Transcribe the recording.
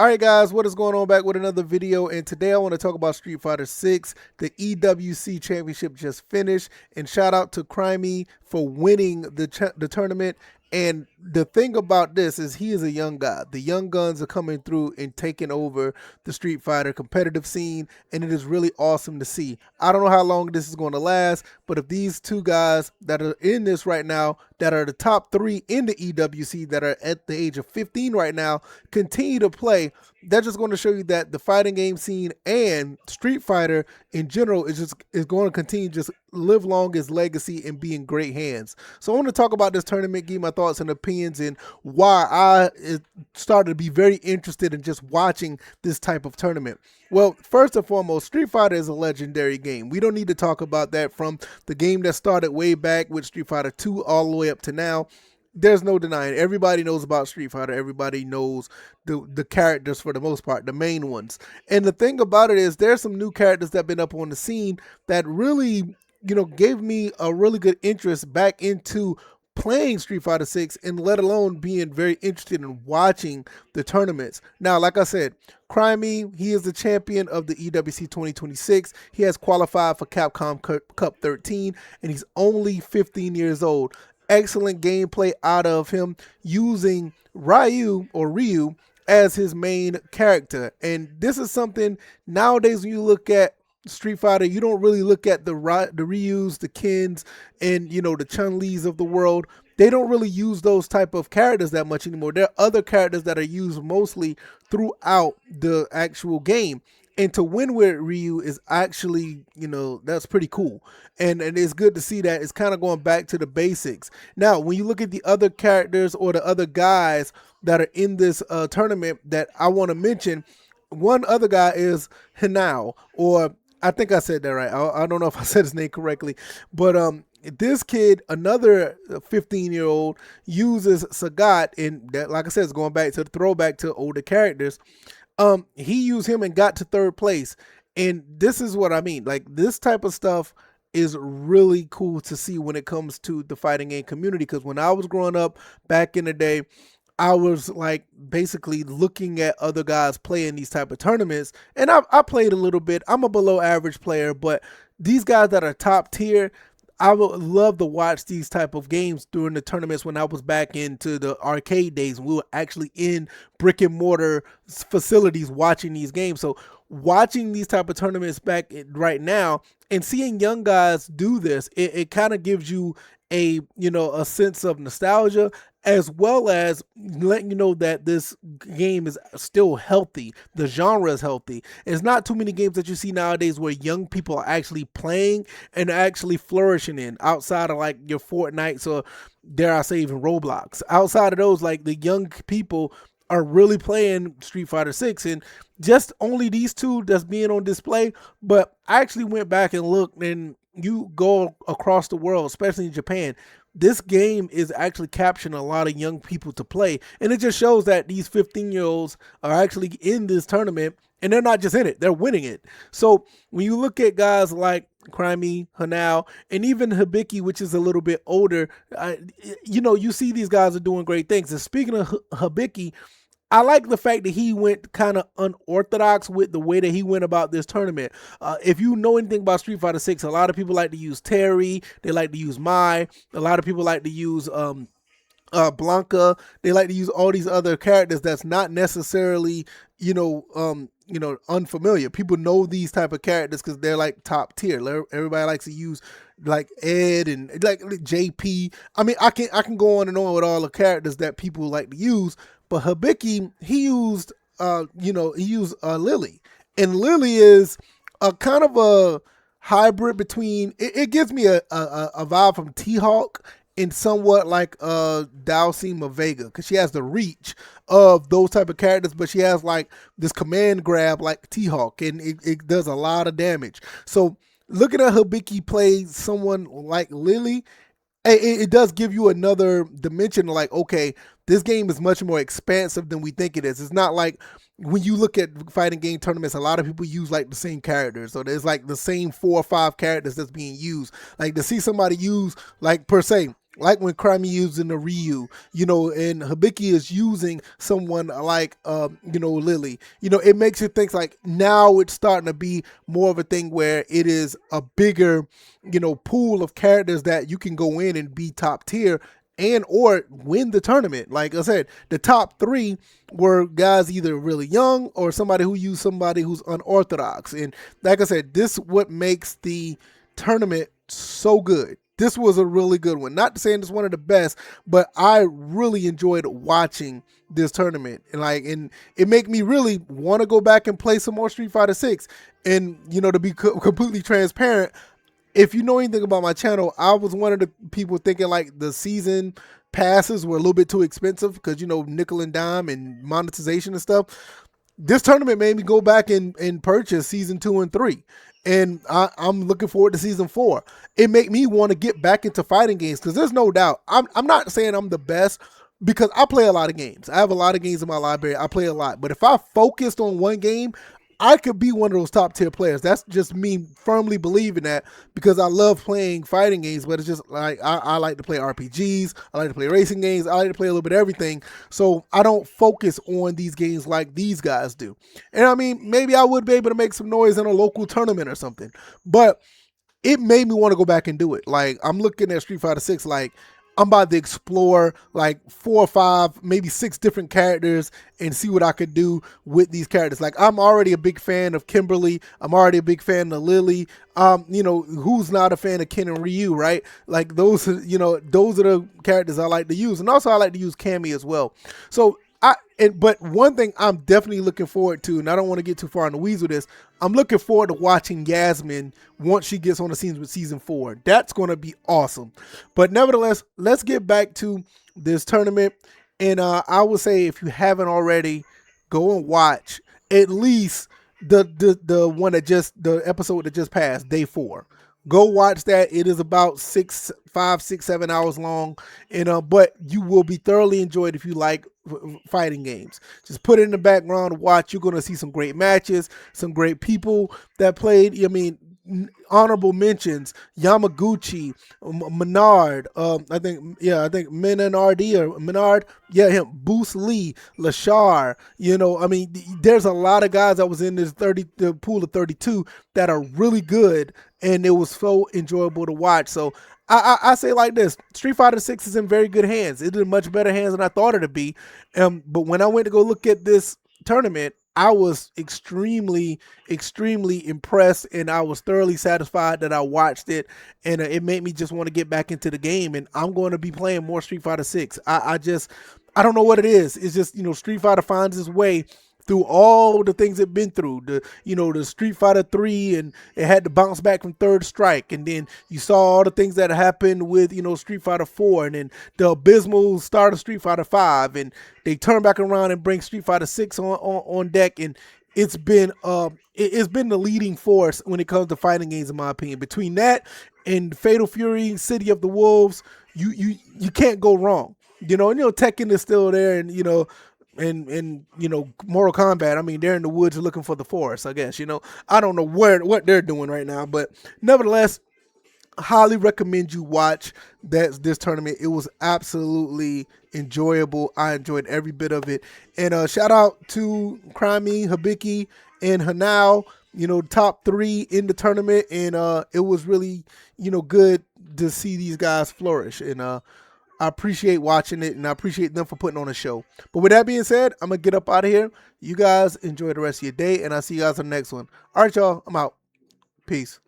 Alright guys, what is going on? Back with another video, and today I want to talk about Street Fighter 6. The EWC championship just finished, and shout out to Crimey for winning the tournament. And the thing about this is he is a young guy. The young guns are coming through and taking over the Street Fighter competitive scene, and it is really awesome to see. I don't know how long this is going to last, but if these two guys that are in this right now, that are the top 3 in the EWC, that are at the age of 15 right now, continue to play, that's just going to show you that the fighting game scene and Street Fighter in general is going to continue to just live long its legacy and be in great hands. So I want to talk about this tournament, give my thoughts and opinions, and why I started to be very interested in just watching this type of tournament. Well, first and foremost, Street Fighter is a legendary game. We don't need to talk about that. From the game that started way back with Street Fighter 2 all the way up to now. There's no denying. Everybody knows about Street Fighter. Everybody knows the characters for the most part, the main ones. And the thing about it is there's some new characters that have been up on the scene that really, gave me a really good interest back into playing Street Fighter 6, and let alone being very interested in watching the tournaments. Now, like I said, Crimey, he is the champion of the EWC 2026. He has qualified for Capcom Cup 13, and he's only 15 years old. Excellent gameplay out of him using Ryu as his main character. And this is something nowadays when you look at Street Fighter, you don't really look at the Ryus, the Kens, and the Chun-Lis of the world. They don't really use those type of characters that much anymore. There are other characters that are used mostly throughout the actual game. And to win with Ryu is actually, that's pretty cool. And it's good to see that it's kind of going back to the basics. Now, when you look at the other characters or the other guys that are in this tournament that I want to mention, one other guy is Hinao, or I think I said that right. I don't know if I said his name correctly, but this kid, another 15-year-old, uses Sagat, and that, like I said, is going back to the throwback to older characters. He used him and got to 3rd place. And this is what I mean. Like, this type of stuff is really cool to see when it comes to the fighting game community. Because when I was growing up back in the day, I was like basically looking at other guys playing these type of tournaments. And I played a little bit. I'm a below average player, but these guys that are top tier, I would love to watch these type of games during the tournaments when I was back into the arcade days. We were actually in brick and mortar facilities watching these games. So watching these type of tournaments back right now and seeing young guys do this, it kind of gives you a sense of nostalgia, as well as letting you know that this game is still healthy. The genre is healthy. It's not too many games that you see nowadays where young people are actually playing and actually flourishing in, outside of like your Fortnites or, dare I say, even Roblox. Outside of those, like, the young people are really playing Street Fighter 6, and just only these two that's being on display. But I actually went back and looked, and you go across the world, especially in Japan, this game is actually capturing a lot of young people to play. And it just shows that these 15-year-olds are actually in this tournament, and they're not just in it, they're winning it. So when you look at guys like Crimey, Hinao, and even Hibiki, which is a little bit older, you see these guys are doing great things. And speaking of Hibiki, I like the fact that he went kind of unorthodox with the way that he went about this tournament. If you know anything about Street Fighter 6, a lot of people like to use Terry. They like to use Mai. A lot of people like to use Blanca. They like to use all these other characters that's not necessarily, unfamiliar. People know these type of characters because they're like top tier. Everybody likes to use like Ed and like JP. I mean, I can go on and on with all the characters that people like to use. But Hibiki, he used Lily, and Lily is a kind of a hybrid between. It gives me a vibe from T-Hawk and somewhat like Dalcima Vega, because she has the reach of those type of characters, but she has like this command grab like T-Hawk, and it does a lot of damage. So looking at Hibiki play someone like Lily, it does give you another dimension. Like, okay, this game is much more expansive than we think it is. It's not like when you look at fighting game tournaments, a lot of people use like the same characters. So there's like the same 4 or 5 characters that's being used. Like, to see somebody use, like, per se, like when Crimey using the Ryu, and Hibiki is using someone like, Lily. It makes you think like now it's starting to be more of a thing where it is a bigger, pool of characters that you can go in and be top tier and or win the tournament. Like I said, the top three were guys either really young or somebody who used somebody who's unorthodox. And like I said, this what makes the tournament so good. This was a really good one. Not saying it's one of the best, but I really enjoyed watching this tournament. And it made me really want to go back and play some more Street Fighter 6. And to be completely transparent, if you know anything about my channel, I was one of the people thinking like the season passes were a little bit too expensive because, nickel and dime and monetization and stuff. This tournament made me go back and purchase season 2 and 3. And I'm looking forward to season 4. It made me want to get back into fighting games because there's no doubt. I'm not saying I'm the best because I play a lot of games. I have a lot of games in my library. I play a lot. But if I focused on one game, I could be one of those top tier players. That's just me firmly believing that because I love playing fighting games, but it's just like I like to play RPGs, I like to play racing games, I like to play a little bit of everything. So I don't focus on these games like these guys do. And I mean, maybe I would be able to make some noise in a local tournament or something, but it made me want to go back and do it. Like I'm looking at Street Fighter 6 like I'm about to explore like 4 or 5, maybe 6 different characters and see what I could do with these characters. Like I'm already a big fan of Kimberly. I'm already a big fan of Lily. Who's not a fan of Ken and Ryu, right? Like those are the characters I like to use. And also I like to use Cammy as well. So but one thing I'm definitely looking forward to, and I don't want to get too far in the weeds with this, I'm looking forward to watching Yasmin once she gets on the scenes with season 4. That's going to be awesome. But nevertheless, let's get back to this tournament. And I would say if you haven't already, go and watch at least the one that the episode that just passed, day 4. Go watch that. It is about 5, 6, 7 hours long, but you will be thoroughly enjoyed if you like fighting games. Just put it in the background to watch. You're going to see some great matches, some great people that played. I mean, honorable mentions: Yamaguchi, Menard. I think Menard. Yeah, him. Boost Lee, Lashar. I mean, there's a lot of guys that was in the pool of 32 that are really good, and it was so enjoyable to watch. So I say like this: Street Fighter 6 is in very good hands. It's in much better hands than I thought it'd be. But when I went to go look at this tournament, I was extremely, extremely impressed, and I was thoroughly satisfied that I watched it, and it made me just want to get back into the game, and I'm going to be playing more Street Fighter 6. I don't know what it is. It's just, Street Fighter finds its way through all the things it's been through. The Street Fighter 3, and it had to bounce back from Third Strike, and then you saw all the things that happened with, Street Fighter 4, and then the abysmal start of Street Fighter 5, and they turn back around and bring Street Fighter 6 on deck, and it's been the leading force when it comes to fighting games, in my opinion. Between that and Fatal Fury, City of the Wolves, you can't go wrong. Tekken is still there, and and Mortal Kombat, I mean, they're in the woods looking for the forest, I guess. I don't know what they're doing right now, but nevertheless, highly recommend you watch this tournament. It was absolutely enjoyable. I enjoyed every bit of it. And shout out to Crimey, Hibiki, and Hanao, top 3 in the tournament. And it was really, good to see these guys flourish. And I appreciate watching it, and I appreciate them for putting on a show. But with that being said, I'm going to get up out of here. You guys enjoy the rest of your day, and I'll see you guys on the next one. All right, y'all. I'm out. Peace.